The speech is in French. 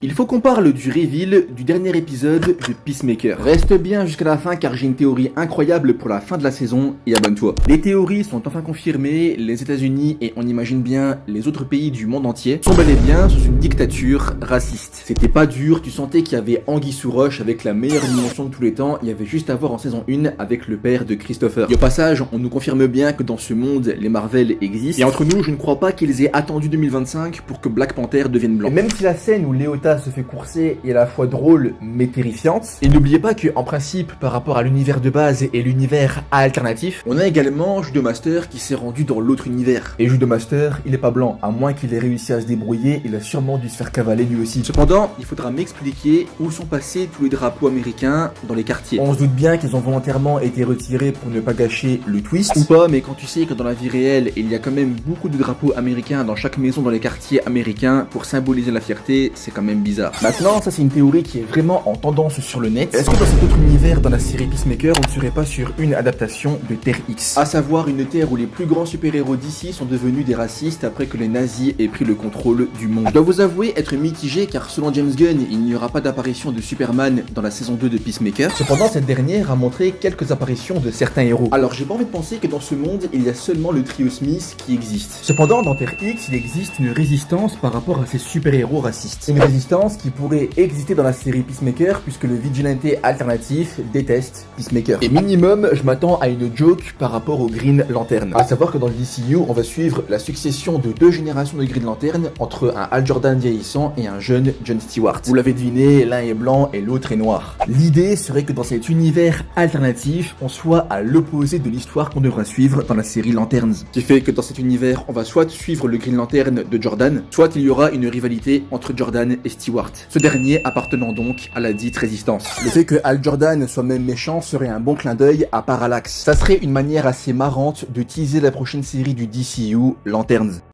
Il faut qu'on parle du reveal du dernier épisode de Peacemaker. Reste bien jusqu'à la fin car j'ai une théorie incroyable pour la fin de la saison et abonne-toi. Les théories sont enfin confirmées, les États-Unis et on imagine bien les autres pays du monde entier sont bel et bien sous une dictature raciste. C'était pas dur, tu sentais qu'il y avait anguille sous roche avec la meilleure dimension de tous les temps, il y avait juste à voir en saison 1 avec le père de Christopher. Et au passage, on nous confirme bien que dans ce monde, les Marvel existent. Et entre nous, je ne crois pas qu'ils aient attendu 2025 pour que Black Panther devienne blanc. Et même si la scène où Léota se fait courser est à la fois drôle mais terrifiante, et n'oubliez pas que en principe par rapport à l'univers de base et l'univers alternatif, on a également Judomaster qui s'est rendu dans l'autre univers. Et Judomaster, il est pas blanc, à moins qu'il ait réussi à se débrouiller, il a sûrement dû se faire cavaler lui aussi. Cependant, il faudra m'expliquer où sont passés tous les drapeaux américains dans les quartiers. On se doute bien qu'ils ont volontairement été retirés pour ne pas gâcher le twist, ou pas, mais quand tu sais que dans la vie réelle, il y a quand même beaucoup de drapeaux américains dans chaque maison dans les quartiers américains pour symboliser la fierté, c'est quand même bizarre. Maintenant, ça c'est une théorie qui est vraiment en tendance sur le net. Est-ce que dans cet autre univers, dans la série Peacemaker, on ne serait pas sur une adaptation de Terre X? À savoir une Terre où les plus grands super-héros d'ici sont devenus des racistes après que les nazis aient pris le contrôle du monde. Je dois vous avouer être mitigé car selon James Gunn, il n'y aura pas d'apparition de Superman dans la saison 2 de Peacemaker. Cependant, cette dernière a montré quelques apparitions de certains héros. Alors j'ai pas envie de penser que dans ce monde, il y a seulement le trio Smith qui existe. Cependant, dans Terre X, il existe une résistance par rapport à ces super-héros racistes. Une résistance qui pourrait exister dans la série Peacemaker puisque le vigilante alternatif déteste Peacemaker. Et minimum, je m'attends à une joke par rapport au Green Lantern. À savoir que dans le DCU, on va suivre la succession de deux générations de Green Lantern entre un Hal Jordan vieillissant et un jeune John Stewart. Vous l'avez deviné, l'un est blanc et l'autre est noir. L'idée serait que dans cet univers alternatif, on soit à l'opposé de l'histoire qu'on devra suivre dans la série Lanterns. Ce qui fait que dans cet univers, on va soit suivre le Green Lantern de Jordan, soit il y aura une rivalité entre Jordan et Stewart. Ce dernier appartenant donc à la dite résistance. Le fait que Hal Jordan soit même méchant serait un bon clin d'œil à Parallax. Ça serait une manière assez marrante de teaser la prochaine série du DCU, Lanterns.